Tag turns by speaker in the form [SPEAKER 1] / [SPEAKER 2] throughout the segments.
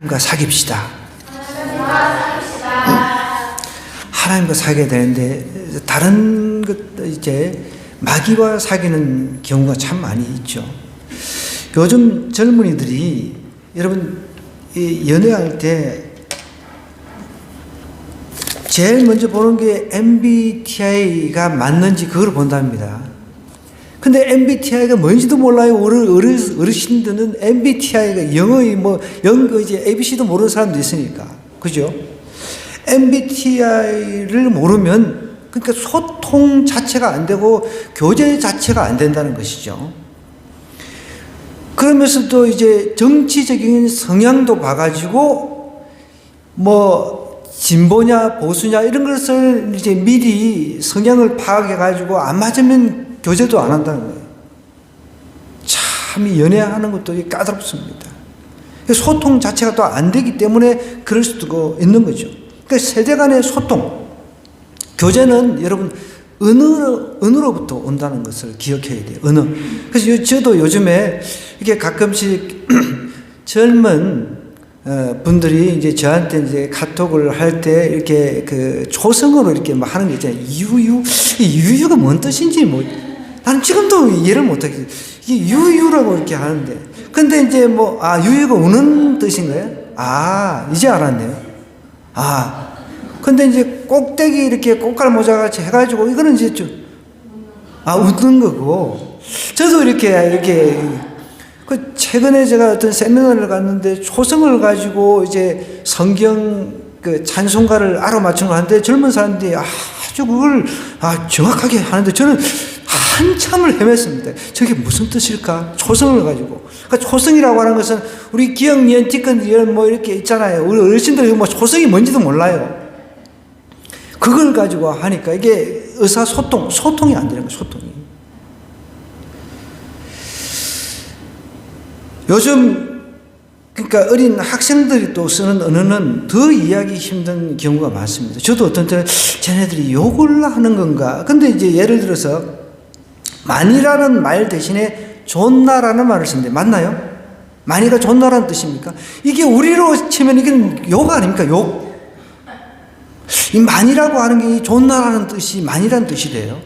[SPEAKER 1] 하나님과 사귀시다. 하나님과 사귀어야 되는데 다른 것 이제 마귀와 사귀는 경우가 참 많이 있죠. 요즘 젊은이들이 여러분 연애할 때 제일 먼저 보는 게 MBTI가 맞는지 그걸 본답니다. 근데 MBTI가 뭔지도 몰라요. 어르신들은 MBTI가 영어의 이제 ABC도 모르는 사람도 있으니까. 그죠? MBTI를 모르면 그러니까 소통 자체가 안 되고 교제 자체가 안 된다는 것이죠. 그러면서도 이제 정치적인 성향도 봐가지고 진보냐 보수냐 이런 것을 이제 미리 성향을 파악해가지고 안 맞으면 교제도 안 한다는 거예요. 참 연애하는 것도 까다롭습니다. 소통 자체가 또 안 되기 때문에 그럴 수도 있는 거죠. 그러니까 세대 간의 소통, 교제는 여러분 언어로부터 온다는 것을 기억해야 돼요. 언어. 그래서 저도 요즘에 이게 가끔씩 젊은 분들이 이제 저한테 이제 카톡을 할 때 이렇게 그 초성으로 이렇게 하는 게 있잖아요. 유유가 뭔 뜻인지 나는 지금도 이해를 못하겠어요. 이게 유유라고 이렇게 하는데. 근데 이제 유유가 우는 뜻인 거예요? 이제 알았네요. 근데 이제 꼭대기 이렇게 꽃갈 모자같이 해가지고 이거는 이제 웃는 거고. 저도 이렇게 최근에 제가 어떤 세미나를 갔는데 초성을 가지고 이제 성경 찬송가를 알아맞힌 거 하는데 젊은 사람들이 아주 그걸 정확하게 하는데 저는 한참을 헤맸습니다. 저게 무슨 뜻일까? 초성을 가지고. 그러니까 초성이라고 하는 것은 우리 기억, 니은, 티끌, 이렇게 있잖아요. 우리 어르신들이 초성이 뭔지도 몰라요. 그걸 가지고 하니까 이게 소통이 안 되는 거예요, 소통이. 요즘, 그러니까 어린 학생들이 또 쓰는 언어는 더 이해하기 힘든 경우가 많습니다. 저도 어떤 때는 쟤네들이 욕을 하는 건가? 근데 이제 예를 들어서, 만이라는 말 대신에 존나라는 말을 쓰는데, 맞나요? 만이가 존나라는 뜻입니까? 이게 우리로 치면 이게 욕 아닙니까? 욕. 이 만이라고 하는 게 존나라는 뜻이 만이라는 뜻이래요.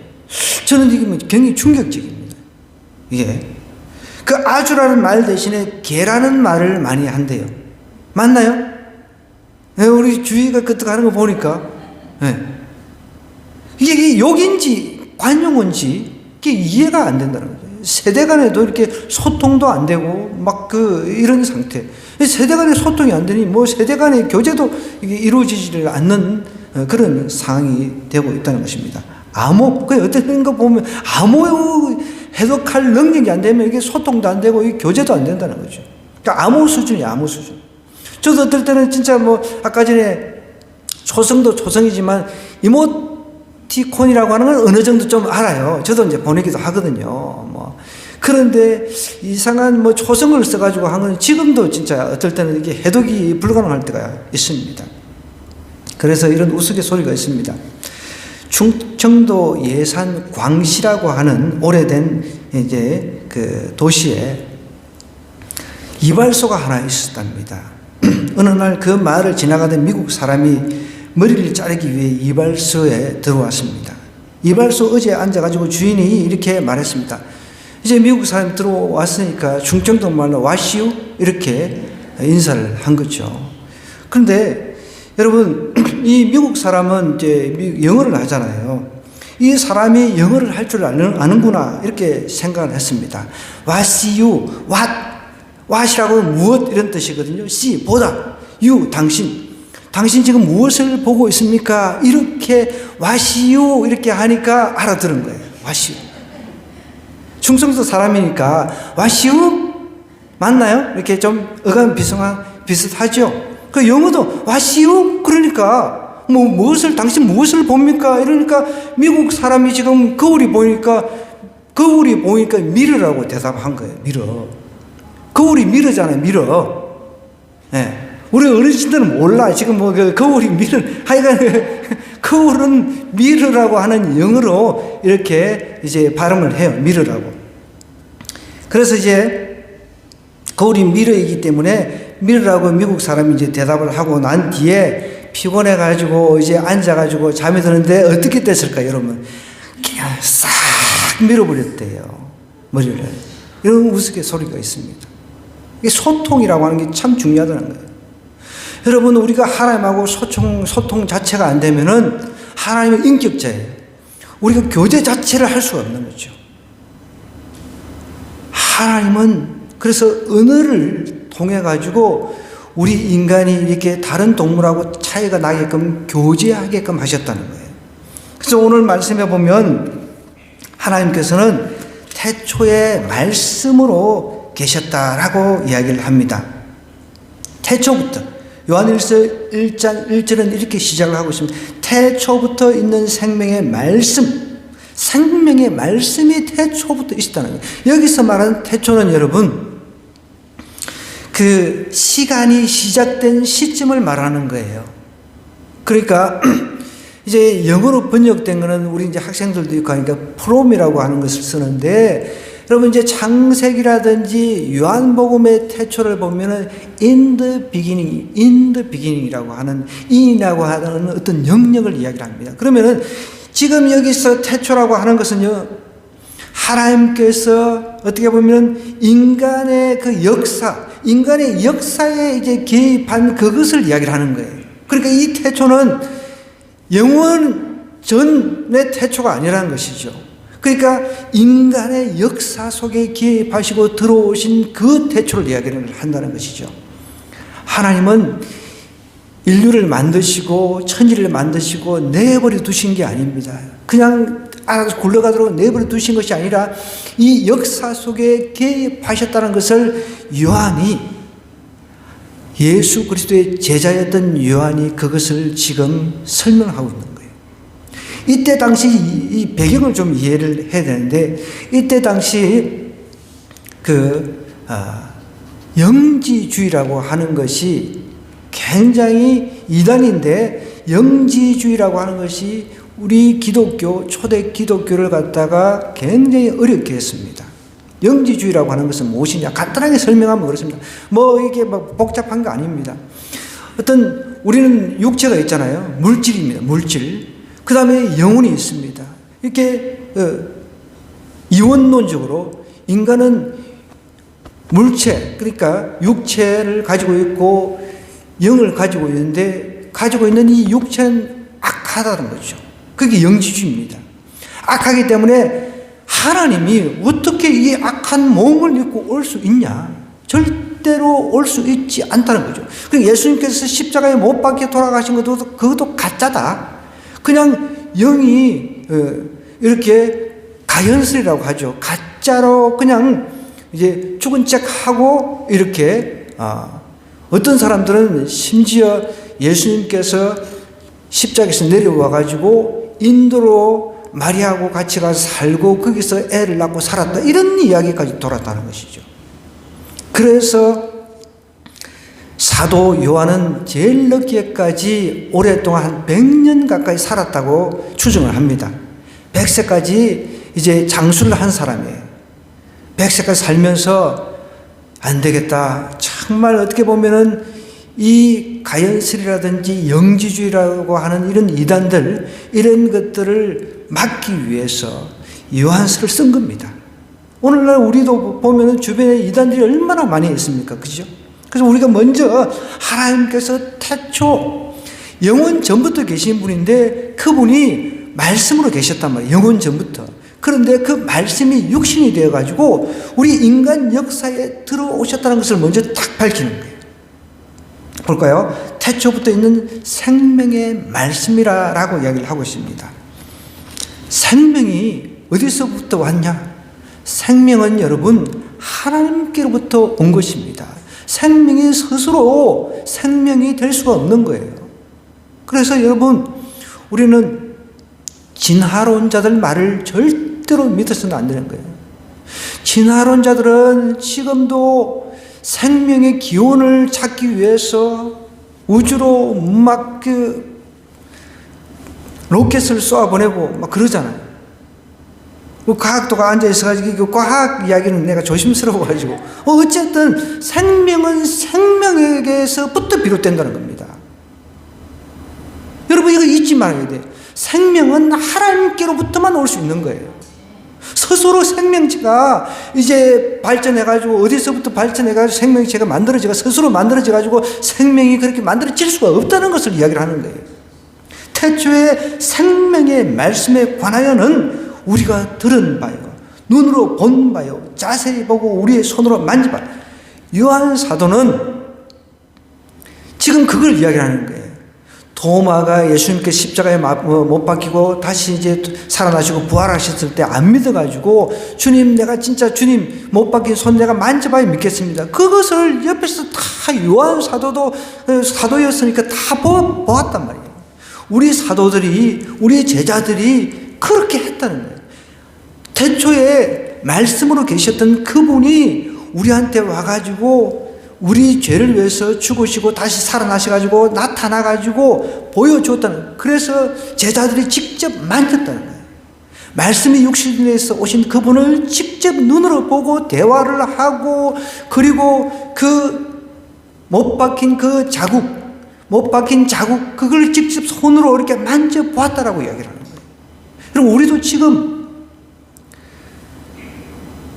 [SPEAKER 1] 저는 이게 굉장히 충격적입니다. 이게. 그 아주라는 말 대신에 개라는 말을 많이 한대요. 맞나요? 네, 우리 주위가 그때 하는 거 보니까. 네. 이게 욕인지 관용어인지 이게 이해가 안 된다는 거죠. 세대 간에도 이렇게 소통도 안 되고 이런 상태. 세대 간의 소통이 안 되니 세대 간의 교제도 이게 이루어지지를 않는 그런 상황이 되고 있다는 것입니다. 어떤 거 보면 암호 해독할 능력이 안 되면 이게 소통도 안 되고 이 교제도 안 된다는 거죠. 그러니까 암호 수준이에요, 암호 수준. 저도 어떨 때는 진짜 아까 전에 초성도 초성이지만 이모티콘이라고 하는 건 어느 정도 좀 알아요. 저도 이제 보내기도 하거든요. 그런데 이상한 초성을 써가지고 한 건 지금도 진짜 어떨 때는 이게 해독이 불가능할 때가 있습니다. 그래서 이런 우스갯소리가 있습니다. 충청도 예산 광시라고 하는 오래된 이제 그 도시에 이발소가 하나 있었답니다. 어느 날 그 마을을 지나가던 미국 사람이 머리를 자르기 위해 이발소에 들어왔습니다. 이발소 의자에 앉아가지고 주인이 이렇게 말했습니다. 이제 미국 사람이 들어왔으니까 충청도 말로 와시우 이렇게 인사를 한 거죠. 그런데 여러분, 이 미국 사람은 이제 영어를 하잖아요. 이 사람이 영어를 할 줄 아는구나, 이렇게 생각을 했습니다. What you, what이라고 무엇 이런 뜻이거든요. see, 보다, you, 당신 지금 무엇을 보고 있습니까? 이렇게 what you 이렇게 하니까 알아들은 거예요. what you. 충청도 사람이니까 what you? 맞나요? 이렇게 좀 어감 비슷하죠? 그 영어도 와시우 그러니까 당신 무엇을 봅니까? 이러니까 미국 사람이 지금 거울이 보니까 미러라고 대답한 거예요. 미러. 거울이 미러잖아요. 미러. 네. 우리 어르신들은 몰라. 지금 거울이 미러. 하여간 거울은 미러라고 하는 영어로 이렇게 이제 발음을 해요. 미러라고. 그래서 이제 거울이 미러이기 때문에 밀으라고 미국 사람이 이제 대답을 하고 난 뒤에 피곤해가지고 이제 앉아가지고 잠이 드는데 어떻게 됐을까, 여러분? 그냥 싹 밀어버렸대요, 머리를. 이런 우스갯소리가 있습니다. 이게 소통이라고 하는 게 참 중요하다는 거예요. 여러분, 우리가 하나님하고 소통 자체가 안 되면은 하나님은 인격자예요. 우리가 교제 자체를 할 수가 없는 거죠. 하나님은 그래서 언어를 통해 가지고 우리 인간이 이렇게 다른 동물하고 차이가 나게끔 교제하게끔 하셨다는 거예요. 그래서 오늘 말씀해 보면 하나님께서는 태초에 말씀으로 계셨다라고 이야기를 합니다. 태초부터 요한일서 1장 1절은 이렇게 시작을 하고 있습니다. 태초부터 있는 생명의 말씀, 생명의 말씀이 태초부터 있었다는 거예요. 여기서 말하는 태초는 여러분, 그 시간이 시작된 시점을 말하는 거예요. 그러니까 이제 영어로 번역된 거는 우리 이제 학생들도 있고 하니까 프롬이라고 하는 것을 쓰는데, 여러분 이제 창세기라든지 요한복음의 태초를 보면은 in the beginning이라고 하는 in이라고 하는 어떤 영역을 이야기를 합니다. 그러면은 지금 여기서 태초라고 하는 것은요, 하나님께서 어떻게 보면 인간의 그 역사, 인간의 역사에 이제 개입한 그것을 이야기를 하는 거예요. 그러니까 이 태초는 영원 전의 태초가 아니라는 것이죠. 그러니까 인간의 역사 속에 개입하시고 들어오신 그 태초를 이야기를 한다는 것이죠. 하나님은 인류를 만드시고 천지를 만드시고 내버려 두신 게 아닙니다. 그냥 알아서 굴러가도록 내버려 두신 것이 아니라 이 역사 속에 개입하셨다는 것을 요한이, 예수 그리스도의 제자였던 요한이 그것을 지금 설명하고 있는 거예요. 이때 당시 이 배경을 좀 이해를 해야 되는데, 이때 당시 영지주의라고 하는 것이 굉장히 이단인데, 영지주의라고 하는 것이 우리 기독교, 초대 기독교를 갖다가 굉장히 어렵게 했습니다. 영지주의라고 하는 것은 무엇이냐? 간단하게 설명하면 그렇습니다. 뭐 이게 막 복잡한 거 아닙니다. 우리는 육체가 있잖아요. 물질입니다. 물질. 그 다음에 영혼이 있습니다. 이렇게 이원론적으로 인간은 물체, 그러니까 육체를 가지고 있고 영을 가지고 있는데, 가지고 있는 이 육체는 악하다는 거죠. 그게 영지주의입니다. 악하기 때문에 하나님이 어떻게 이 악한 몸을 입고 올 수 있냐? 절대로 올 수 있지 않다는 거죠. 그러니까 예수님께서 십자가에 못 박혀 돌아가신 것도 그것도 가짜다. 그냥 영이 이렇게 가연설이라고 하죠. 가짜로 그냥 이제 죽은 척하고 이렇게, 어떤 사람들은 심지어 예수님께서 십자가에서 내려와 가지고 인도로 마리아하고 같이 가서 살고 거기서 애를 낳고 살았다, 이런 이야기까지 돌았다는 것이죠. 그래서 사도 요한은 제일 늦게까지 오랫동안 한 100년 가까이 살았다고 추정을 합니다. 100세까지 이제 장수를 한 사람이에요. 100세까지 살면서 안 되겠다, 정말 어떻게 보면은 이 가연설이라든지 영지주의라고 하는 이런 이단들, 이런 것들을 막기 위해서 요한서를 쓴 겁니다. 오늘날 우리도 보면은 주변에 이단들이 얼마나 많이 있습니까? 그죠? 그래서 우리가 먼저 하나님께서 태초, 영원 전부터 계신 분인데 그분이 말씀으로 계셨단 말이에요. 영원 전부터. 그런데 그 말씀이 육신이 되어가지고 우리 인간 역사에 들어오셨다는 것을 먼저 딱 밝히는 거예요. 볼까요? 태초부터 있는 생명의 말씀이라고 이야기를 하고 있습니다. 생명이 어디서부터 왔냐? 생명은 여러분 하나님께로부터 온 것입니다. 생명이 스스로 생명이 될 수가 없는 거예요. 그래서 여러분, 우리는 진화론자들 말을 절대로 믿어서는 안 되는 거예요. 진화론자들은 지금도 생명의 기원을 찾기 위해서 우주로 막 로켓을 쏘아보내고 막 그러잖아요. 뭐 과학도가 앉아 있어가지고 과학 이야기는 내가 조심스러워가지고 어쨌든 생명은 생명에게서부터 비롯된다는 겁니다. 여러분 이거 잊지 말아야 돼요. 생명은 하나님께로부터만 올 수 있는 거예요. 스스로 생명체가 이제 발전해가지고 어디서부터 발전해가지고 생명체가 만들어져가 스스로 만들어져가지고 생명이 그렇게 만들어질 수가 없다는 것을 이야기를 하는 거예요. 태초에 생명의 말씀에 관하여는 우리가 들은 바요, 눈으로 본 바요, 자세히 보고 우리의 손으로 만져봐. 요한 사도는 지금 그걸 이야기하는 거예요. 도마가 예수님께 십자가에 못 박히고 다시 이제 살아나시고 부활하셨을 때 안 믿어가지고 주님, 내가 진짜 주님 못 박힌 손 내가 만져봐야 믿겠습니다. 그것을 옆에서 다 요한 사도도 사도였으니까 다 보았단 말이에요. 우리 사도들이, 우리 제자들이 그렇게 했다는 거예요. 태초에 말씀으로 계셨던 그분이 우리한테 와가지고 우리 죄를 위해서 죽으시고 다시 살아나셔가지고 나타나가지고 보여주었다는, 그래서 제자들이 직접 만졌다는 거예요. 말씀이 육신에서 오신 그분을 직접 눈으로 보고 대화를 하고, 그리고 그 못 박힌 그 자국, 못 박힌 자국, 그걸 직접 손으로 이렇게 만져보았다라고 이야기를 하는 거예요. 그럼 우리도 지금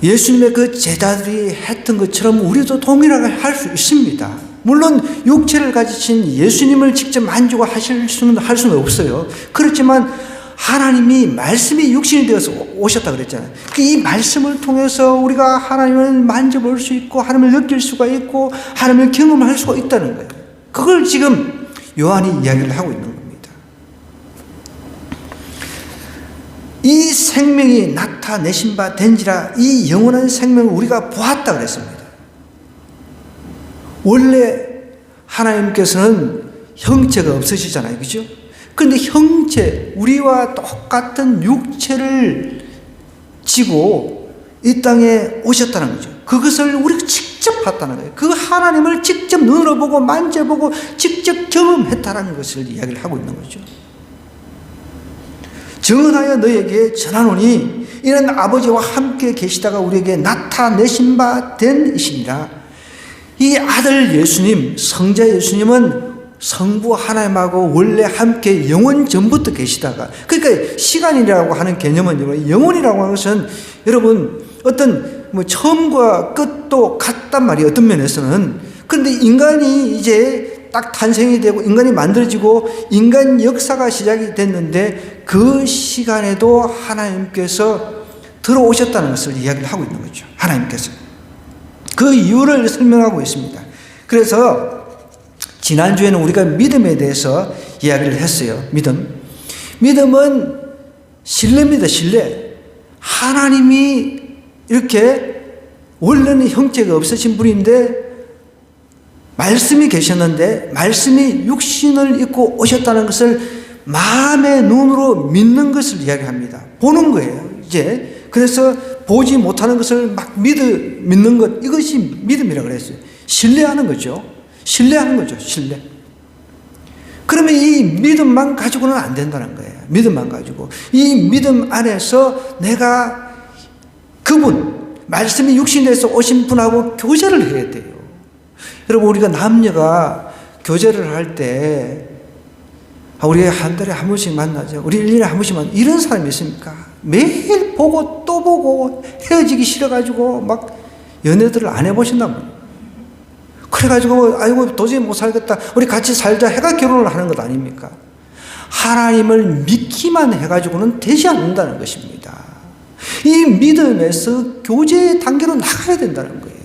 [SPEAKER 1] 예수님의 그 제자들이 했던 것처럼 우리도 동일하게 할 수 있습니다. 물론 육체를 가지신 예수님을 직접 만지고 할 수는 없어요. 그렇지만 하나님이 말씀이 육신이 되어서 오셨다 그랬잖아요. 이 말씀을 통해서 우리가 하나님을 만져볼 수 있고 하나님을 느낄 수가 있고 하나님을 경험할 수가 있다는 거예요. 그걸 지금 요한이 이야기를 하고 있는 겁니다. 이 생명이 나타내신 바 된지라, 이 영원한 생명을 우리가 보았다 그랬습니다. 원래 하나님께서는 형체가 없으시잖아요. 그죠? 그런데 형체, 우리와 똑같은 육체를 지고 이 땅에 오셨다는 거죠. 그것을 우리가 직접 봤다는 거예요. 그 하나님을 직접 눈으로 보고 만져보고 직접 경험했다는 것을 이야기를 하고 있는 거죠. 정언하여 너에게 전하노니 이는 아버지와 함께 계시다가 우리에게 나타내신 바 된 이시니라. 이 아들 예수님, 성자 예수님은 성부 하나님하고 원래 함께 영원 전부터 계시다가, 그러니까 시간이라고 하는 개념은, 영원이라고 하는 것은 여러분 어떤 처음과 끝도 같단 말이에요. 어떤 면에서는. 그런데 인간이 이제 딱 탄생이 되고 인간이 만들어지고 인간 역사가 시작이 됐는데 그 시간에도 하나님께서 들어오셨다는 것을 이야기를 하고 있는 거죠. 하나님께서. 그 이유를 설명하고 있습니다. 그래서 지난주에는 우리가 믿음에 대해서 이야기를 했어요. 믿음은 신뢰입니다. 신뢰. 하나님이 이렇게 원래는 형체가 없으신 분인데 말씀이 계셨는데 말씀이 육신을 입고 오셨다는 것을 마음의 눈으로 믿는 것을 이야기합니다. 보는 거예요. 이제 그래서 보지 못하는 것을 막 믿는 것, 이것이 믿음이라고 그랬어요. 신뢰하는 거죠. 신뢰하는 거죠. 신뢰. 그러면 이 믿음만 가지고는 안 된다는 거예요. 믿음만 가지고. 이 믿음 안에서 내가 그분, 말씀이 육신에서 오신 분하고 교제를 해야 돼요. 여러분, 우리가 남녀가 교제를 할 때, 우리 한 달에 한 번씩 만나죠. 우리 1년에 한 번씩 만나죠. 이런 사람이 있습니까? 매일 보고 또 보고 헤어지기 싫어가지고 막 연애들을 안 해보신단 말이에요. 그래가지고 아이고 도저히 못 살겠다, 우리 같이 살자 해가 결혼을 하는 것 아닙니까? 하나님을 믿기만 해가지고는 되지 않는다는 것입니다. 이 믿음에서 교제의 단계로 나가야 된다는 거예요.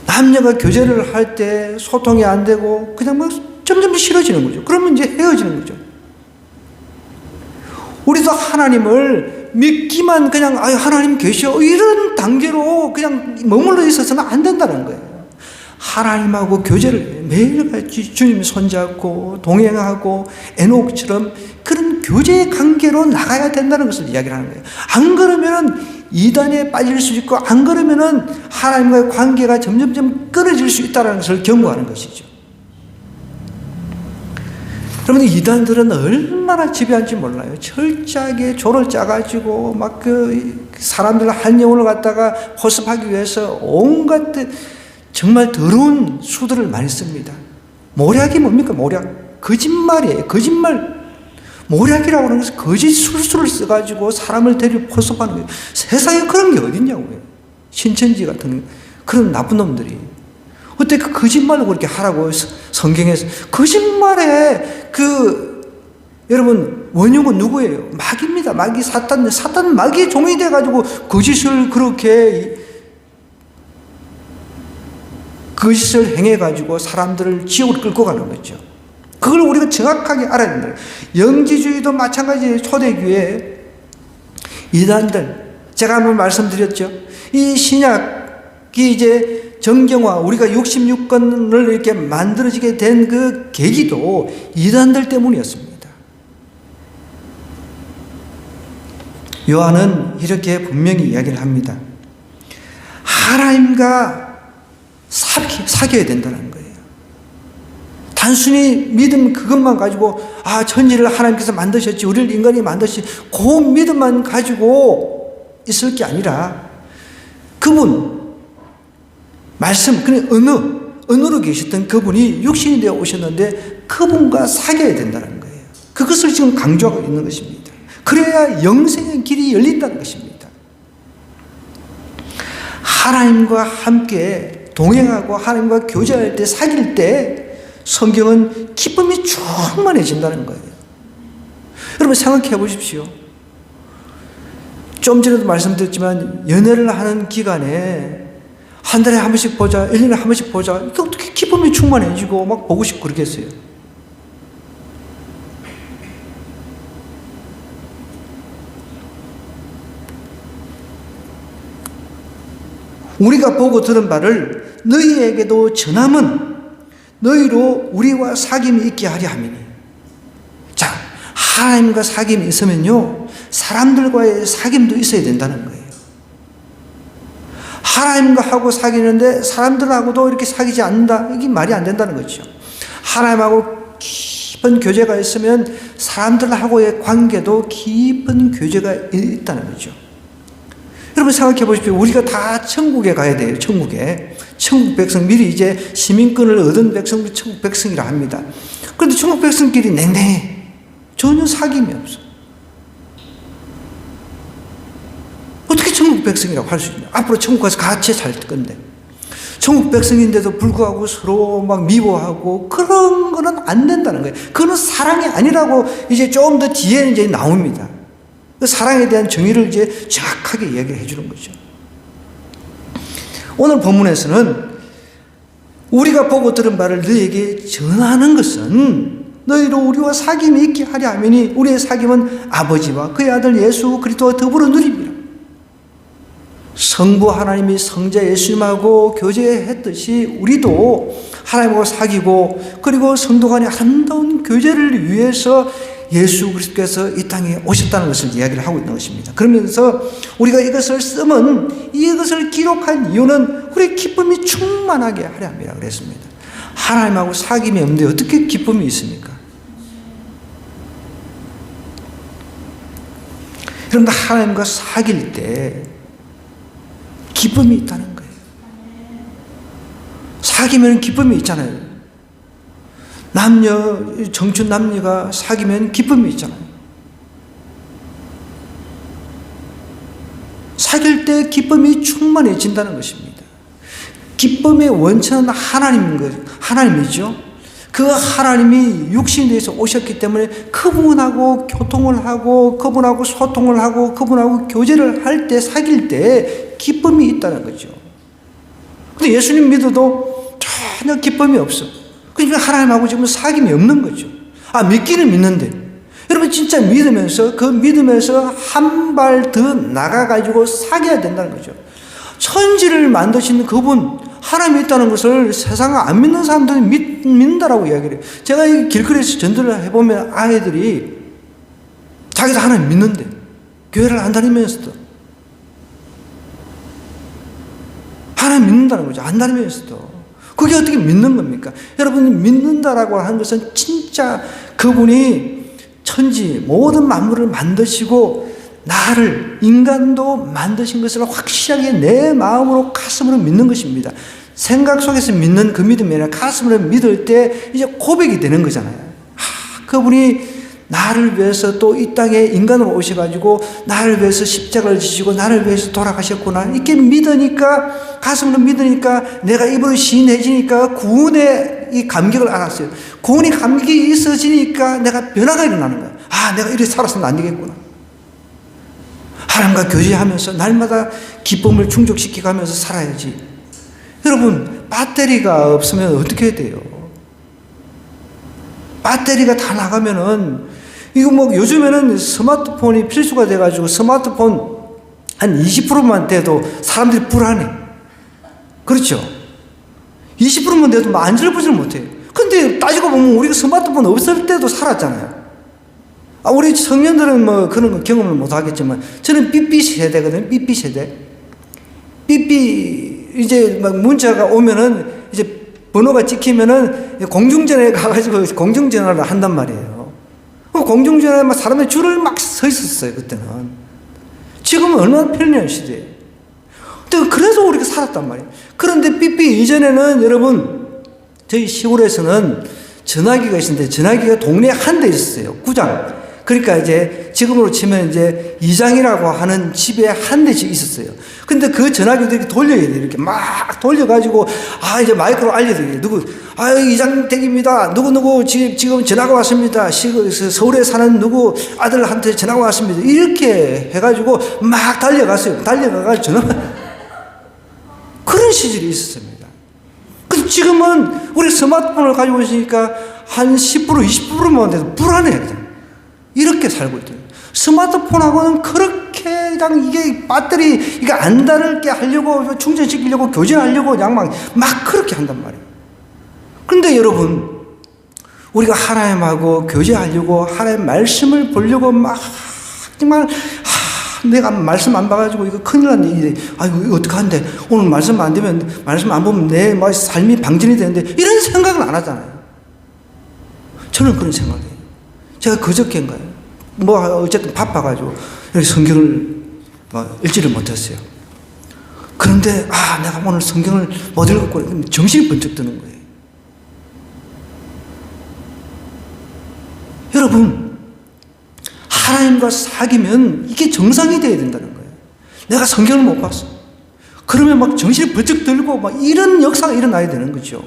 [SPEAKER 1] 남녀가 교제를 할 때 소통이 안 되고 그냥 막 점점 싫어지는 거죠. 그러면 이제 헤어지는 거죠. 우리도 하나님을 믿기만 그냥 하나님 계셔 이런 단계로 그냥 머물러 있어서는 안 된다는 거예요. 하나님하고 교제를 매일같이 주님 손잡고 동행하고 에녹처럼 그런 교제의 관계로 나가야 된다는 것을 이야기를 하는 거예요. 안 그러면은 이단에 빠질 수 있고 안 그러면은 하나님과의 관계가 점점점 끊어질 수 있다는 것을 경고하는 것이죠. 여러분, 이단들은 얼마나 지배한지 몰라요. 철저하게 조를 짜가지고 막 사람들 한 영혼을 갖다가 포섭하기 위해서 온갖 정말 더러운 수들을 많이 씁니다. 모략이 뭡니까? 모략. 거짓말이에요. 거짓말. 모략이라고 하는 것은 거짓 술수를 써가지고 사람을 데리고 포섭하는 거예요. 세상에 그런 게 어딨냐고요. 신천지 같은 그런 나쁜 놈들이. 어때 그 거짓말로 그렇게 하라고 성경에서. 거짓말에 여러분, 원흉은 누구예요? 마귀입니다. 마귀, 사탄. 사탄은 마귀의 종이 돼가지고 거짓을 행해가지고 사람들을 지옥으로 끌고 가는 거죠. 그걸 우리가 정확하게 알아야 된다. 영지주의도 마찬가지예요. 초대교회 이단들. 제가 한번 말씀드렸죠. 이 신약이 이제 정경화, 우리가 66권을 이렇게 만들어지게 된 그 계기도 이단들 때문이었습니다. 요한은 이렇게 분명히 이야기를 합니다. 하나님과 사귀어야 된다는 거예요. 단순히 믿음 그것만 가지고 천지를 하나님께서 만드셨지, 우리를 인간이 만드셨지, 그 믿음만 가지고 있을 게 아니라 그분 말씀, 언어로 계셨던 그분이 육신이 되어 오셨는데 그분과 사귀어야 된다는 거예요. 그것을 지금 강조하고 있는 것입니다. 그래야 영생의 길이 열린다는 것입니다. 하나님과 함께 동행하고 하나님과 교제할 때, 사귈 때 성경은 기쁨이 충만해진다는 거예요. 여러분 생각해 보십시오. 좀 전에도 말씀드렸지만 연애를 하는 기간에 한 달에 한 번씩 보자, 1년에 한 번씩 보자. 이게 어떻게 기쁨이 충만해지고 막 보고 싶고 그러겠어요. 우리가 보고 들은 바를 너희에게도 전함은 너희로 우리와 사귐이 있게 하려 함이니. 자, 하나님과 사귐이 있으면요, 사람들과의 사귐도 있어야 된다는 거예요. 하나님과 하고 사귀는데 사람들하고도 이렇게 사귀지 않는다. 이게 말이 안 된다는 거죠. 하나님하고 깊은 교제가 있으면 사람들하고의 관계도 깊은 교제가 있다는 거죠. 여러분 생각해 보십시오. 우리가 다 천국에 가야 돼요. 천국에. 천국 백성, 미리 이제 시민권을 얻은 백성들이 천국 백성이라 합니다. 그런데 천국 백성끼리 냉랭해. 전혀 사귐이 없어. 어떻게 천국 백성이라고 할 수 있냐? 앞으로 천국 가서 같이 살 건데. 천국 백성인데도 불구하고 서로 막 미워하고 그런 거는 안 된다는 거예요. 그거는 사랑이 아니라고 이제 좀 더 뒤에 이제 나옵니다. 그 사랑에 대한 정의를 이제 정확하게 이야기를 해주는 거죠. 오늘 본문에서는 우리가 보고 들은 바를 너희에게 전하는 것은 너희로 우리와 사귐이 있게 하려 하매니 우리의 사귐은 아버지와 그의 아들 예수 그리스도와 더불어 누립니다. 성부 하나님이 성자 예수님하고 교제했듯이 우리도 하나님하고 사귀고 그리고 성도 간의 아름다운 교제를 위해서 예수 그리스도께서 이 땅에 오셨다는 것을 이야기를 하고 있는 것입니다. 그러면서 우리가 이것을 쓰면 이것을 기록한 이유는 우리의 기쁨이 충만하게 하려 합니다. 그랬습니다. 하나님하고 사귐이 없는데 어떻게 기쁨이 있습니까? 그런데 하나님과 사귈 때 기쁨이 있다는 거예요. 사귀면 기쁨이 있잖아요. 청춘 남녀가 사귀면 기쁨이 있잖아요. 사귈 때 기쁨이 충만해진다는 것입니다. 기쁨의 원천은 하나님이죠. 그 하나님이 육신에 대해서 오셨기 때문에 그분하고 교통을 하고 그분하고 소통을 하고 그분하고 교제를 할 때 사귈 때 기쁨이 있다는 거죠. 근데 예수님 믿어도 전혀 기쁨이 없어. 그러니까 하나님하고 지금 사귐이 없는 거죠. 믿기는 믿는데 여러분 진짜 믿으면서 그 믿음에서 한 발 더 나가가지고 사귀어야 된다는 거죠. 천지를 만드신 그분 하나님이 있다는 것을 세상에 안 믿는 사람들은 믿는다라고 이야기를 해요. 제가 이 길거리에서 전도를 해보면 아이들이 자기도 하나님 믿는데 교회를 안 다니면서도 하나님 믿는다는 거죠. 안 다니면서도. 그게 어떻게 믿는 겁니까? 여러분, 믿는다라고 하는 것은 진짜 그분이 천지 모든 만물을 만드시고 나를, 인간도 만드신 것을 확실하게 내 마음으로, 가슴으로 믿는 것입니다. 생각 속에서 믿는 그 믿음이 아니라 가슴으로 믿을 때 이제 고백이 되는 거잖아요. 그분이 나를 위해서 또 이 땅에 인간으로 오셔가지고 나를 위해서 십자가를 지시고 나를 위해서 돌아가셨구나. 이렇게 믿으니까, 가슴으로 믿으니까, 내가 입으로 시인해지니까 구원의 이 감격을 알았어요. 구원의 감격이 있어지니까 내가 변화가 일어나는 거예요. 아, 내가 이렇게 살아서는 안 되겠구나. 하나님과 교제하면서 날마다 기쁨을 충족시켜가면서 살아야지. 여러분, 배터리가 없으면 어떻게 돼요? 배터리가 다 나가면은, 이거 뭐 요즘에는 스마트폰이 필수가 돼가지고 스마트폰 한 20%만 돼도 사람들이 불안해. 그렇죠? 20%만 돼도 뭐 안절부절 못해요. 근데 따지고 보면 우리가 스마트폰 없을 때도 살았잖아요. 우리 청년들은 뭐 그런 경험을 못 하겠지만, 저는 삐삐 세대거든요. 삐삐 세대. 삐삐, 이제 막 문자가 오면은 이제 번호가 찍히면은 공중전화에 가가지고 공중전화를 한단 말이에요. 공중전화에 막 사람의 줄을 막 서 있었어요, 그때는. 지금은 얼마나 편리한 시대예요. 그래서 우리가 살았단 말이에요. 그런데 삐삐 이전에는 여러분, 저희 시골에서는 전화기가 있었는데, 전화기가 동네에 한 대 있었어요. 구장. 그러니까 이제 지금으로 치면 이제 이장이라고 하는 집에 한 대씩 있었어요. 근데 그 전화기도 이렇게 돌려야 돼요. 이렇게 막 돌려가지고, 이제 마이크로 알려드려요. 이장 댁입니다. 누구 지금 전화가 왔습니다. 서울에 사는 누구 아들한테 전화가 왔습니다. 이렇게 해가지고 막 달려갔어요. 달려가가지고 전화. 그런 시절이 있었습니다. 근데 지금은 우리 스마트폰을 가지고 있으니까 한 10%, 20%만 돼도 불안해요. 이렇게 살고 있더라고요. 스마트폰하고는 그렇게 그냥 이게 배터리, 이게 안 닳게 하려고, 충전시키려고, 교체하려고 그냥 막 그렇게 한단 말이에요. 그런데 여러분, 우리가 하나님하고 교제하려고, 하나님 말씀을 보려고 막 정말, 내가 말씀 안 봐가지고 이거 큰일 났네. 이거 어떡한데. 오늘 말씀 안 되면, 말씀 안 보면 내 삶이 방전이 되는데, 이런 생각은 안 하잖아요. 저는 그런 생각이에요. 제가 그저께인가요? 어쨌든 바빠가지고 성경을 읽지를 못했어요. 그런데 내가 오늘 성경을 못 읽었구나. 정신이 번쩍 드는 거예요. 여러분, 하나님과 사귀면 이게 정상이 되어야 된다는 거예요. 내가 성경을 못 봤어. 그러면 막 정신이 번쩍 들고 막 이런 역사가 일어나야 되는 거죠.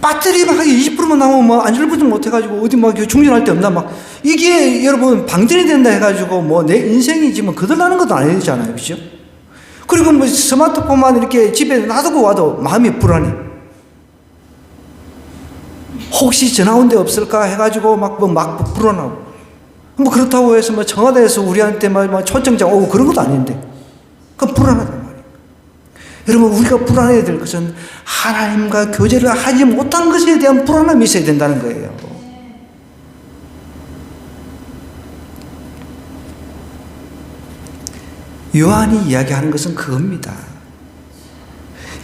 [SPEAKER 1] 배터리가 20%만 나오면 안절부절 못해가지고 어디 충전할 데 없나 이게 여러분 방전이 된다 해가지고 내 인생이 지금 거들나는 것도 아니잖아요. 그죠? 그리고 스마트폰만 이렇게 집에 놔두고 와도 마음이 불안해. 혹시 전화 온 데 없을까 해가지고 막 불안하고. 그렇다고 해서 청와대에서 우리한테 초청장 오고 그런 것도 아닌데. 그럼 불안하단 말이에요. 여러분, 우리가 불안해야 될 것은 하나님과 교제를 하지 못한 것에 대한 불안함이 있어야 된다는 거예요. 요한이 이야기하는 것은 그겁니다.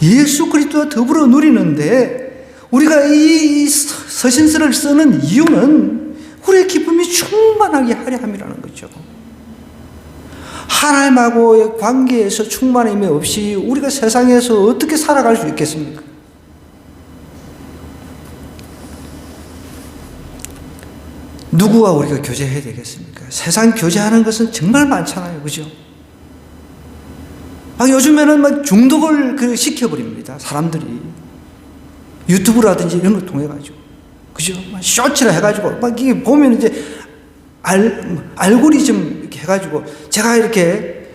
[SPEAKER 1] 예수 그리스도와 더불어 누리는데 우리가 이 서신서를 쓰는 이유는 우리의 기쁨이 충만하게 하려 함이라는 거죠. 하나님하고의 관계에서 충만함이 없이 우리가 세상에서 어떻게 살아갈 수 있겠습니까? 누구와 우리가 교제해야 되겠습니까? 세상 교제하는 것은 정말 많잖아요. 그죠? 요즘에는 중독을 시켜버립니다. 사람들이. 유튜브라든지 이런 걸 통해가지고. 그죠? 쇼츠를 해가지고, 이게 보면 이제 알고리즘 이렇게 해가지고, 제가 이렇게,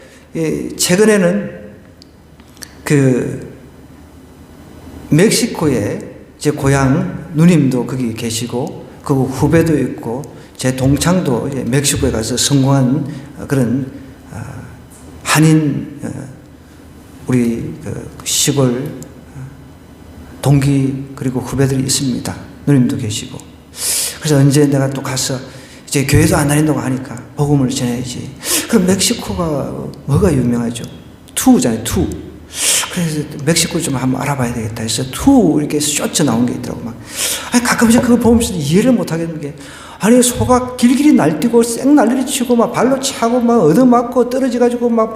[SPEAKER 1] 최근에는 멕시코에 제 고향 누님도 거기 계시고, 그 후배도 있고, 제 동창도 멕시코에 가서 성공한 그런, 한인, 우리 시골 동기 그리고 후배들이 있습니다. 누님도 계시고. 그래서 언제 내가 또 가서 이제 교회도 안 다닌다고 하니까 복음을 전해야지. 그럼 멕시코가 뭐가 유명하죠? 투잖아요. 투. 그래서 멕시코 좀 한번 알아봐야 되겠다 해서 투 이렇게 쇼츠 나온 게 있더라고. 막 가끔씩 그거 보면서 이해를 못 하겠는 게, 아니 소가 길길이 날뛰고 쌩난리를 치고 막 발로 차고 막 얻어맞고 떨어져 가지고 막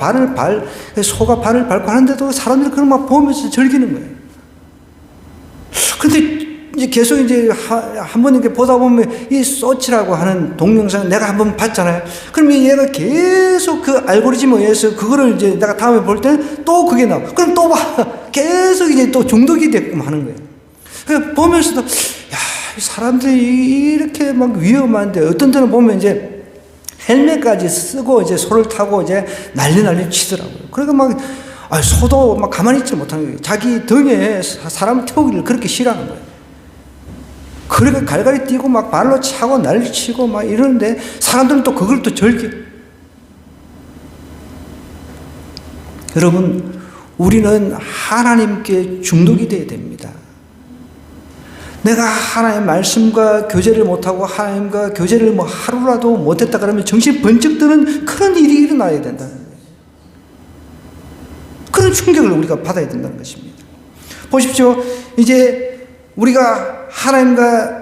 [SPEAKER 1] 소가 발을 밟고 하는데도 사람들이 그걸 막 보면서 즐기는 거예요. 근데 이제 계속 이제 한 번 이렇게 보다 보면 이 소치라고 하는 동영상 내가 한번 봤잖아요. 그러면 얘가 계속 그 알고리즘에 의해서 그거를 이제 내가 다음에 볼 때는 또 그게 나와. 그럼 또 봐. 계속 이제 또 중독이 됐고 하는 거예요. 그래서 보면서도, 야, 사람들이 이렇게 막 위험한데, 어떤 때는 보면 이제 헬멧까지 쓰고 이제 소를 타고 이제 난리 치더라고요. 그러니까 막, 소도 막 가만히 있지 못하는 거예요. 자기 등에 사람 태우기를 그렇게 싫어하는 거예요. 그렇게 갈갈이 뛰고 막 발로 차고 난리 치고 막 이러는데 사람들은 또 그걸 또 즐겨. 여러분, 우리는 하나님께 중독이 되어야 됩니다. 내가 하나님의 말씀과 교제를 못하고 하나님과 교제를 뭐 하루라도 못했다 그러면 정신 번쩍 드는 그런 일이 일어나야 된다는 거예요. 그런 충격을 우리가 받아야 된다는 것입니다. 보십시오. 이제 우리가 하나님과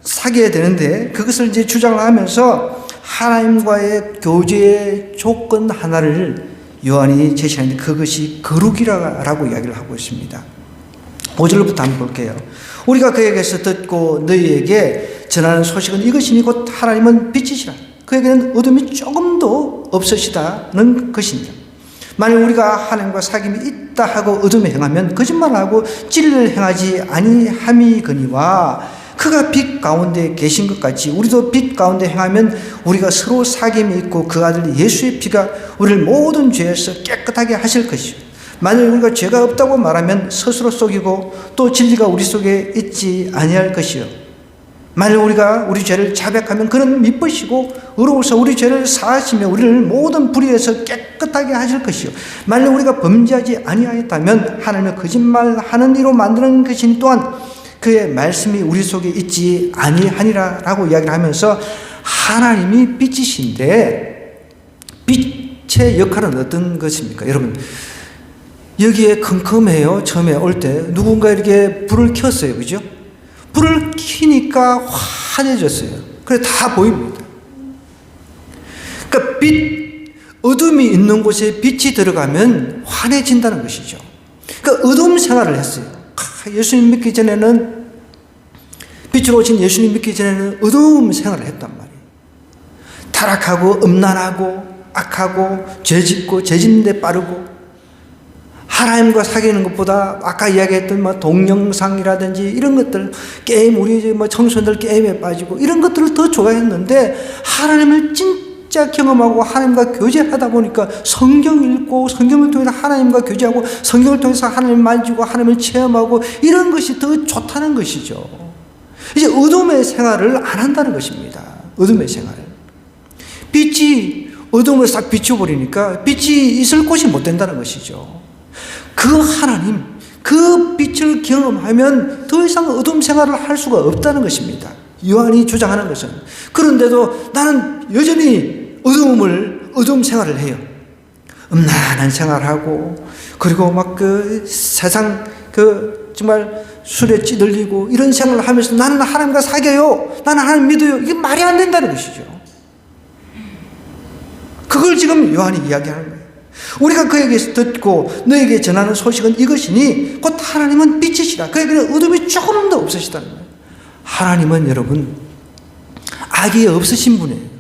[SPEAKER 1] 사귀어야 되는데 그것을 이제 주장을 하면서 하나님과의 교제의 조건 하나를 요한이 제시하는데 그것이 거룩이라고 이야기를 하고 있습니다. 5절부터 한번 볼게요. 우리가 그에게서 듣고 너희에게 전하는 소식은 이것이니 곧 하나님은 빛이시라. 그에게는 어둠이 조금도 없으시다는 것입니다. 만일 우리가 하나님과 사귐이 있다 하고 어둠에 행하면 거짓말하고 진리를 행하지 아니함이거니와 그가 빛 가운데 계신 것 같이 우리도 빛 가운데 행하면 우리가 서로 사귐이 있고 그 아들 예수의 피가 우리를 모든 죄에서 깨끗하게 하실 것이요. 만일 우리가 죄가 없다고 말하면 스스로 속이고 또 진리가 우리 속에 있지 아니할 것이요. 만일 우리가 우리 죄를 자백하면 그는 미쁘시고 의로우셔 우리 죄를 사하시며 우리를 모든 불의에서 깨끗하게 하실 것이요. 만일 우리가 범죄하지 아니하였다면 하나님을 거짓말하는 이로 만드는 것이니 또한 그의 말씀이 우리 속에 있지 아니하니라 라고 이야기를 하면서 하나님이 빛이신데 빛의 역할은 어떤 것입니까? 여러분, 여기에 컴컴해요. 처음에 올 때 누군가 이렇게 불을 켰어요. 그죠? 불을 켜니까 환해졌어요. 그래 다 보입니다. 그러니까 어둠이 있는 곳에 빛이 들어가면 환해진다는 것이죠. 그러니까 어둠 생활을 했어요. 예수님 믿기 전에는, 빛으로 오신 예수님 믿기 전에는 어두움 생활을 했단 말이에요. 타락하고 음란하고 악하고 죄짓고 죄짓는 데 빠르고 하나님과 사귀는 것보다 아까 이야기했던 뭐 동영상이라든지 이런 것들, 게임, 우리 뭐 청소년들 게임에 빠지고 이런 것들을 더 좋아했는데 하나님을 진짜 경험하고 하나님과 교제하다 보니까 성경 읽고 성경을 통해서 하나님과 교제하고 성경을 통해서 하나님을 만지고 하나님을 체험하고 이런 것이 더 좋다는 것이죠. 이제 어둠의 생활을 안 한다는 것입니다. 어둠의 생활. 빛이 어둠을 싹 비춰버리니까 빛이 있을 곳이 못 된다는 것이죠. 그 하나님, 그 빛을 경험하면 더 이상 어둠 생활을 할 수가 없다는 것입니다. 요한이 주장하는 것은. 그런데도 나는 여전히 어둠 생활을 해요. 음란한 생활하고, 그리고 막 세상 정말 술에 찌들리고 이런 생활을 하면서 나는 하나님과 사귀어요. 나는 하나님 믿어요. 이게 말이 안 된다는 것이죠. 그걸 지금 요한이 이야기하는 거예요. 우리가 그에게서 듣고 너에게 전하는 소식은 이것이니 곧 하나님은 빛이시라. 그에게는 어둠이 조금도 없으시다는 거예요. 하나님은 여러분 악이 없으신 분이에요.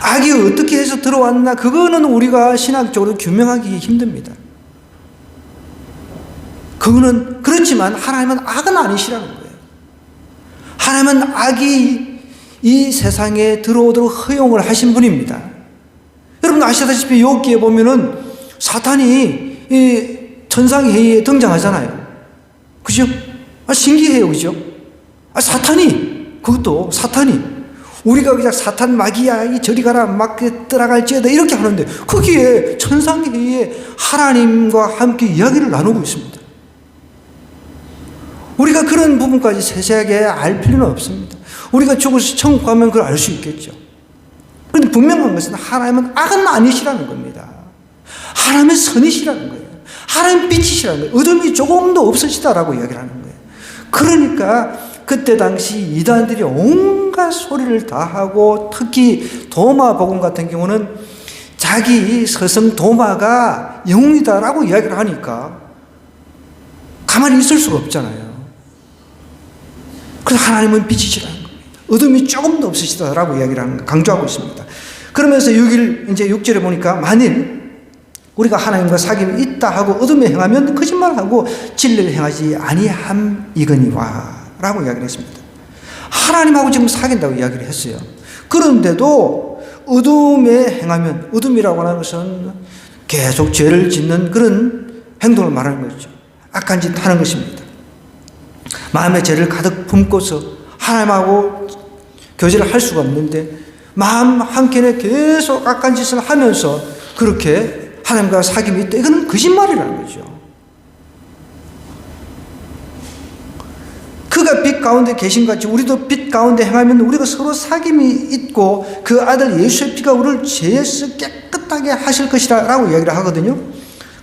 [SPEAKER 1] 악이 어떻게 해서 들어왔나 그거는 우리가 신학적으로 규명하기 힘듭니다. 그거는 그렇지만 하나님은 악은 아니시라는 거예요. 하나님은 악이 이 세상에 들어오도록 허용을 하신 분입니다. 여러분 아시다시피 욥기에 보면은 사탄이 이 천상회의에 등장하잖아요. 그죠? 신기해요. 그죠? 그것도 사탄이 우리가 그냥 사탄 마귀야 저리 가라 막 떠나갈지어다 이렇게 하는데 거기에 천상회의에 하나님과 함께 이야기를 나누고 있습니다. 우리가 그런 부분까지 세세하게 알 필요는 없습니다. 우리가 죽어서 천국 가면 그걸 알 수 있겠죠. 그런데 분명한 것은 하나님은 악은 아니시라는 겁니다. 하나님은 선이시라는 거예요. 하나님 빛이시라는 거예요. 어둠이 조금도 없으시다라고 이야기를 하는 거예요. 그러니까 그때 당시 이단들이 온갖 소리를 다 하고, 특히 도마 복음 같은 경우는 자기 서성 도마가 영웅이다라고 이야기를 하니까 가만히 있을 수가 없잖아요. 그래서 하나님은 빛이시라는 겁니다. 어둠이 조금도 없으시다라고 이야기를 강조하고 있습니다. 그러면서 6절에 보니까 만일 우리가 하나님과 사귐이 있다 하고 어둠에 행하면 거짓말하고 진리를 행하지 아니함이거니와 라고 이야기를 했습니다. 하나님하고 지금 사귄다고 이야기를 했어요. 그런데도 어둠에 행하면, 어둠이라고 하는 것은 계속 죄를 짓는 그런 행동을 말하는 거죠. 악한 짓 하는 것입니다. 마음에 죄를 가득 품고서 하나님하고 교제를 할 수가 없는데 마음 한켠에 계속 악한 짓을 하면서 그렇게 하나님과 사귐이 있다. 이거는 거짓말이라는 거죠. 그가 빛 가운데 계신 같이 우리도 빛 가운데 행하면 우리가 서로 사귐이 있고 그 아들 예수의 피가 우리를 죄에서 깨끗하게 하실 것이라 라고 이야기를 하거든요.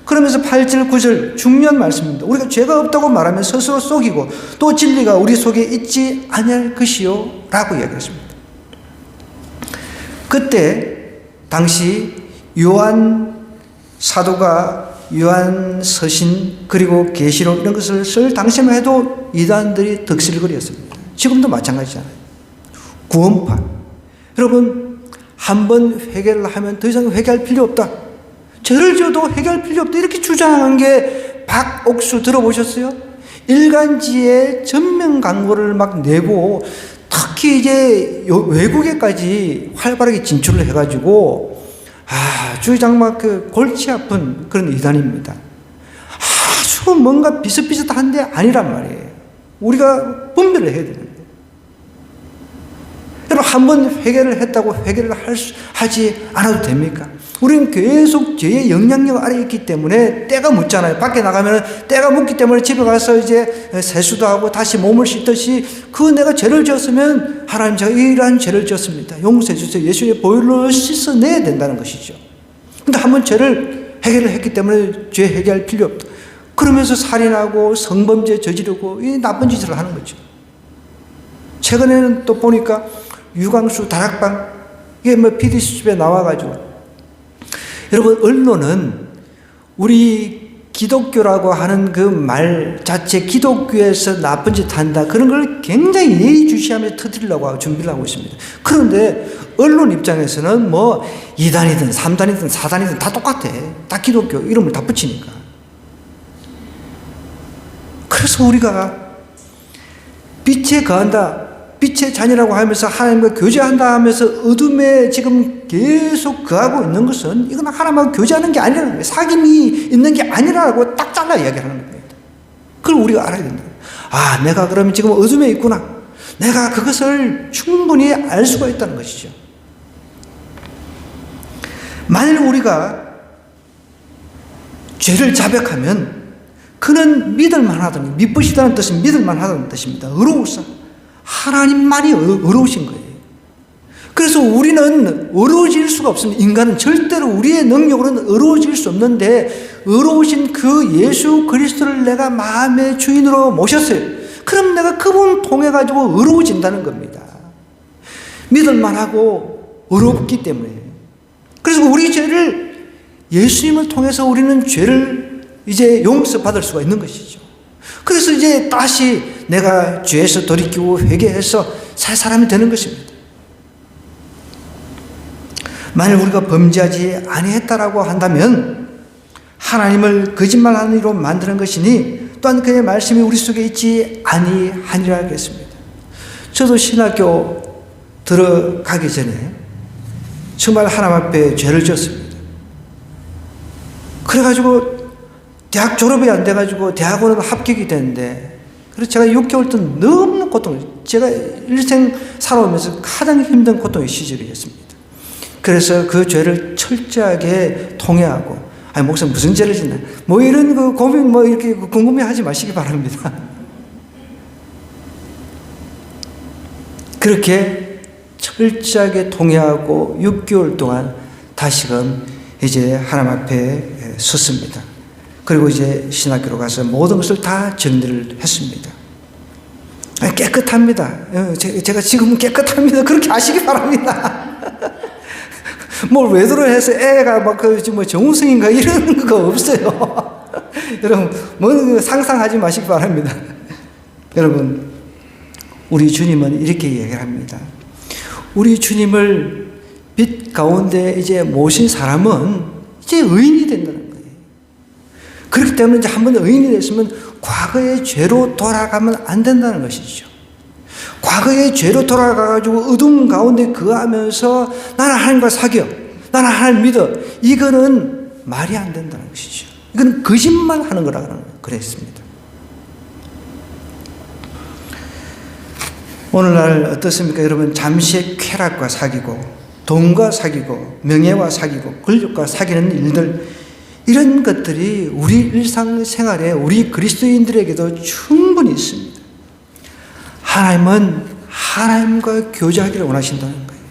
[SPEAKER 1] 그러면서 8절 9절 중요한 말씀입니다. 우리가 죄가 없다고 말하면 스스로 속이고 또 진리가 우리 속에 있지 아니할 것이요 라고 이야기했습니다. 그때 당시 요한 사도가 요한 서신 그리고 계시록 이런 것을 쓸 당시만 해도 이단들이 득실거리였습니다. 지금도 마찬가지잖아요. 구원파. 여러분, 한번 회개를 하면 더 이상 회개할 필요 없다. 죄를 지어도 회개할 필요 없다. 이렇게 주장한 게 박옥수 들어보셨어요? 일간지에 전면 광고를 막 내고 특히 이제 외국에까지 활발하게 진출을 해가지고 아주 정말 그 골치 아픈 그런 이단입니다. 아주 뭔가 비슷비슷한데 아니란 말이에요. 우리가 분별을 해야 되는데. 여러분, 한번 회개를 했다고 회개를 하지 않아도 됩니까? 우리는 계속 죄의 영향력 아래에 있기 때문에 때가 묻잖아요. 밖에 나가면 때가 묻기 때문에 집에 가서 이제 세수도 하고 다시 몸을 씻듯이 그 내가 죄를 지었으면 하나님 제가 이러한 죄를 지었습니다. 용서해 주세요. 예수의 보혈로 씻어내야 된다는 것이죠. 근데 한번 죄를 해결을 했기 때문에 죄 해결할 필요 없다. 그러면서 살인하고 성범죄 저지르고 이 나쁜 짓을 하는 거죠. 최근에는 또 보니까 유광수 다락방 이게 뭐 PD수첩에 나와가지고 여러분, 언론은 우리 기독교라고 하는 그 말 자체, 기독교에서 나쁜 짓 한다, 그런 걸 굉장히 예의주시하면서 터뜨리려고 준비를 하고 있습니다. 그런데 언론 입장에서는 뭐 2단이든 3단이든 4단이든 다 똑같아. 다 기독교 이름을 다 붙이니까. 그래서 우리가 빛에 거한다, 빛의 자녀라고 하면서 하나님과 교제한다 하면서 어둠에 지금 계속 거하고 있는 것은 이건 하나님하고 교제하는 게 아니라는 거예요. 사귐이 있는 게 아니라고 딱 잘라 이야기하는 겁니다. 그걸 우리가 알아야 된다. 아, 내가 그러면 지금 어둠에 있구나. 내가 그것을 충분히 알 수가 있다는 것이죠. 만일 우리가 죄를 자백하면 그는 믿을만하다는, 믿으시다는 뜻은 믿을만하다는 뜻입니다. 의로우사. 하나님만이 어려우신 거예요. 그래서 우리는 어려워질 수가 없습니다. 인간은 절대로 우리의 능력으로는 어려워질 수 없는데 어려우신 그 예수 그리스도를 내가 마음의 주인으로 모셨어요. 그럼 내가 그분 통해 가지고 어려워진다는 겁니다. 믿을만하고 어렵기 때문에. 그래서 우리 죄를 예수님을 통해서 우리는 죄를 이제 용서받을 수가 있는 것이죠. 그래서 이제 다시 내가 죄에서 돌이키고 회개해서 새 사람이 되는 것입니다. 만일 우리가 범죄하지 아니했다라고 한다면 하나님을 거짓말하는 이로 만드는 것이니 또한 그의 말씀이 우리 속에 있지 아니하니라 하겠습니다. 저도 신학교 들어가기 전에 정말 하나님 앞에 죄를 지었습니다. 그래가지고 대학 졸업이 안 돼가지고 대학원으로 합격이 됐는데, 그래서 제가 6개월 동안 너무 제가 일생 살아오면서 가장 힘든 고통의 시절이었습니다. 그래서 그 죄를 철저하게 통회하고, 아니, 목사님 무슨 죄를 짓나? 뭐 이런 그 고민 뭐 이렇게 궁금해 하지 마시기 바랍니다. 그렇게 철저하게 통회하고 6개월 동안 다시금 이제 하나님 앞에 섰습니다. 그리고 이제 신학교로 가서 모든 것을 다 정리를 했습니다. 깨끗합니다. 제가 지금은 깨끗합니다. 그렇게 아시기 바랍니다. 뭘 외도를 해서 애가 막 정우성인가 이런 거 없어요. 여러분, 뭐 상상하지 마시기 바랍니다. 여러분, 우리 주님은 이렇게 얘기를 합니다. 우리 주님을 빛 가운데 이제 모신 사람은 이제 의인이 된다는 거예요. 그렇기 때문에 이제 한번 의인이 됐으면 과거의 죄로 돌아가면 안 된다는 것이죠. 과거의 죄로 돌아가가지고 어둠 가운데 거하면서 나는 하나님과 사겨, 나는 하나님 믿어. 이거는 말이 안 된다는 것이죠. 이건 거짓말 하는 거라고 그랬습니다. 오늘날 어떻습니까? 여러분, 잠시의 쾌락과 사귀고, 돈과 사귀고, 명예와 사귀고, 권력과 사귀는 일들, 이런 것들이 우리 일상생활에 우리 그리스도인들에게도 충분히 있습니다. 하나님은 하나님과 교제하기를 원하신다는 거예요.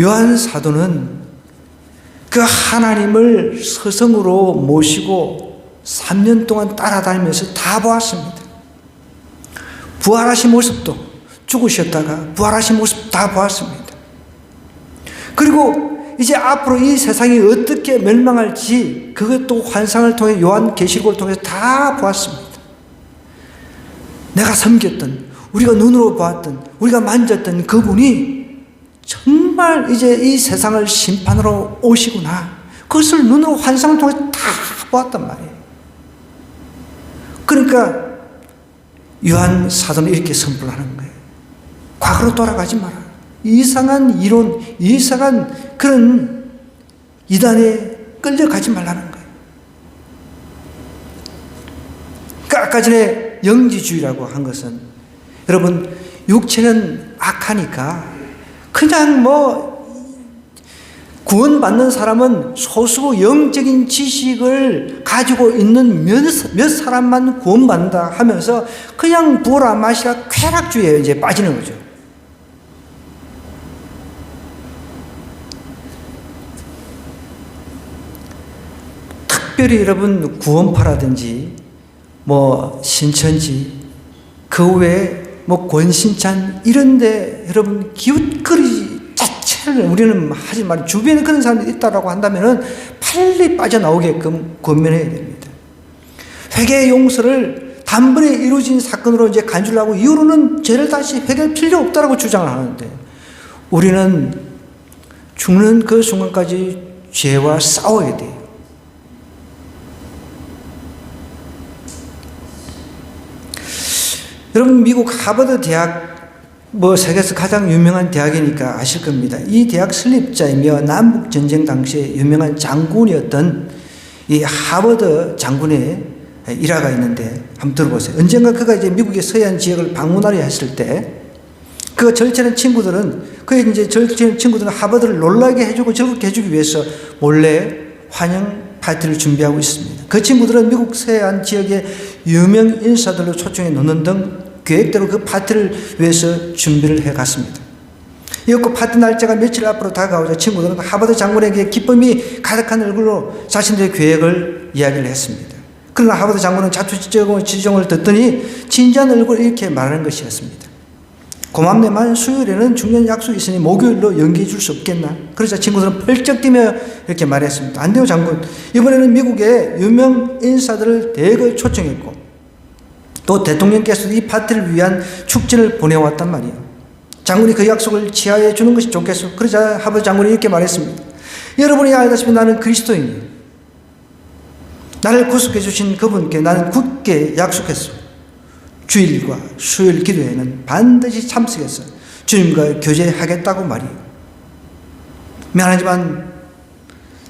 [SPEAKER 1] 요한 사도는 그 하나님을 스승으로 모시고 3년 동안 따라다니면서 다 보았습니다. 부활하신 모습도, 죽으셨다가 부활하신 모습 다 보았습니다. 그리고 이제 앞으로 이 세상이 어떻게 멸망할지 그것도 환상을 통해 요한 계시록을 통해서 다 보았습니다. 내가 섬겼던, 우리가 눈으로 보았던, 우리가 만졌던 그분이 정말 이제 이 세상을 심판으로 오시구나. 그것을 눈으로 환상을 통해 다 보았단 말이에요. 그러니까 요한 사도는 이렇게 선포하는 거예요. 과거로 돌아가지 마라. 이상한 이론, 이상한 그런 이단에 끌려가지 말라는 거예요. 그러니까 아까 전에 영지주의라고 한 것은, 여러분, 육체는 악하니까 그냥 구원받는 사람은 소수 영적인 지식을 가지고 있는 몇 사람만 구원받는다 하면서 그냥 부어라 마시라 쾌락주의에 이제 빠지는 거죠. 특별히 여러분, 구원파라든지 신천지, 그 외에 권신찬 이런데 여러분 기웃거리 자체를 우리는 하지 말고, 주변에 그런 사람이 있다라고 한다면은 빨리 빠져나오게끔 권면해야 됩니다. 회개 용서를 단번에 이루어진 사건으로 이제 간주하고 이후로는 죄를 다시 회개할 필요 없다라고 주장을 하는데, 우리는 죽는 그 순간까지 죄와 싸워야 돼요. 여러분, 미국 하버드 대학 세계에서 가장 유명한 대학이니까 아실 겁니다. 이 대학 설립자이며 남북 전쟁 당시에 유명한 장군이었던 이 하버드 장군의 일화가 있는데 한번 들어보세요. 언젠가 그가 이제 미국의 서해안 지역을 방문하려 했을 때 그 절친한 친구들은 하버드를 놀라게 해주고 즐겁게 해주기 위해서 몰래 환영 파티를 준비하고 있습니다. 그 친구들은 미국 서해안 지역의 유명 인사들로 초청해 놓는 등 계획대로 그 파티를 위해서 준비를 해갔습니다. 이었고 파티 날짜가 며칠 앞으로 다가오자 친구들은 하버드 장군에게 기쁨이 가득한 얼굴로 자신들의 계획을 이야기를 했습니다. 그러나 하버드 장군은 자초지종을 듣더니 진지한 얼굴로 이렇게 말하는 것이었습니다. 고맙네만 수요일에는 중요한 약속이 있으니 목요일로 연기해 줄 수 없겠나? 그러자 친구들은 펄쩍 뛰며 이렇게 말했습니다. 안 돼요, 장군. 이번에는 미국의 유명 인사들을 대거 초청했고 또 대통령께서도 이 파티를 위한 축전을 보내왔단 말이에요. 장군이 그 약속을 취하해 주는 것이 좋겠소. 그러자 하버드 장군이 이렇게 말했습니다. 여러분이 알다시피 나는 그리스도인이에요. 나를 구속해 주신 그분께 나는 굳게 약속했소. 주일과 수요일 기도회는 반드시 참석해서 주님과 교제하겠다고 말이에요. 미안하지만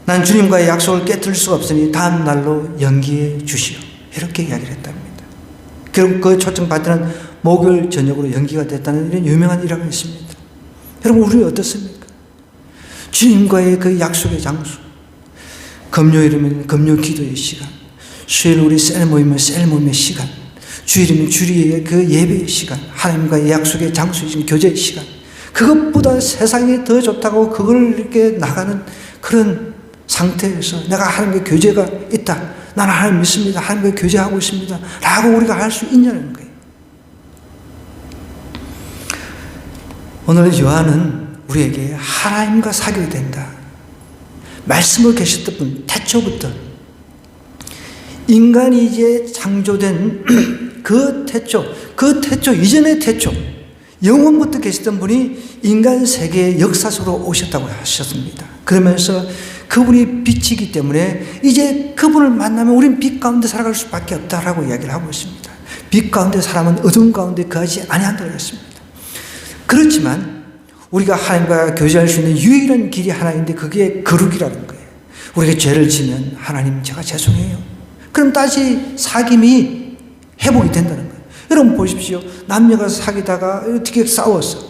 [SPEAKER 1] 난 주님과의 약속을 깨뜨릴 수가 없으니 다음 날로 연기해 주시오. 이렇게 이야기를 했답니다. 결국 그 초청 파티는 목요일 저녁으로 연기가 됐다는 이런 유명한 일화가 있습니다. 여러분, 우리 어떻습니까? 주님과의 그 약속의 장소, 금요일이면 금요 기도의 시간, 수요일 우리 셀 모이면 셀 모임의 시간, 주일이면 주일의 그 예배의 시간, 하나님과의 약속의 장소이신 교제의 시간, 그것보다 세상이 더 좋다고 그걸 이렇게 나가는 그런 상태에서 내가 하나님과 교제가 있다. 나는 하나님 믿습니다. 하나님과 교제하고 있습니다. 라고 우리가 할 수 있냐는 거예요. 오늘 요한은 우리에게 하나님과 사귀어야 된다. 말씀을 계셨던 분, 태초부터 인간이 이제 창조된 그 태초 이전의 태초, 영원부터 계시던 분이 인간 세계의 역사 속으로 오셨다고 하셨습니다. 그러면서 그분이 빛이기 때문에 이제 그분을 만나면 우린 빛 가운데 살아갈 수밖에 없다라고 이야기를 하고 있습니다. 빛 가운데 사람은 어두운 가운데 거하지 아니한다고 했습니다. 그렇지만 우리가 하나님과 교제할 수 있는 유일한 길이 하나인데 그게 거룩이라는 거예요. 우리가 죄를 지면 하나님 제가 죄송해요. 그럼 다시 사귐이 회복이 된다는 거예요. 여러분 보십시오. 남녀가 사귀다가 어떻게 싸웠어.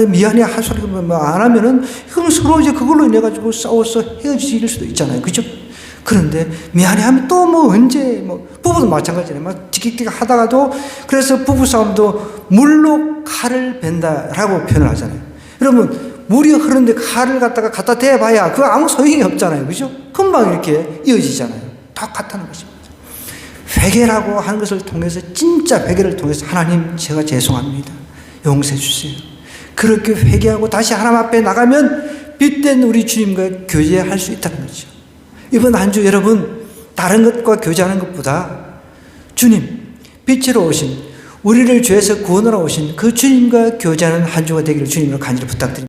[SPEAKER 1] 미안해 할 소리 안 하면은 그럼 서로 이제 그걸로 인해 가지고 싸워서 헤어질 수도 있잖아요. 그죠? 그런데 미안해 하면 또 뭐 언제 부부도 마찬가지잖아요. 막 티격태격 하다가도 그래서 부부 싸움도 물로 칼을 벤다라고 표현을 하잖아요. 여러분 물이 흐르는데 칼을 갖다 대봐야 그거 아무 소용이 없잖아요. 그죠? 금방 이렇게 이어지잖아요. 똑같다는 것입니다. 회개라고 하는 것을 통해서 진짜 회개를 통해서 하나님 제가 죄송합니다. 용서해 주세요. 그렇게 회개하고 다시 하나님 앞에 나가면 빛된 우리 주님과 교제할 수 있다는 거죠. 이번 한 주 여러분 다른 것과 교제하는 것보다 주님 빛으로 오신 우리를 죄에서 구원하러 오신 그 주님과 교제하는 한 주가 되기를 주님으로 간절히 부탁드립니다.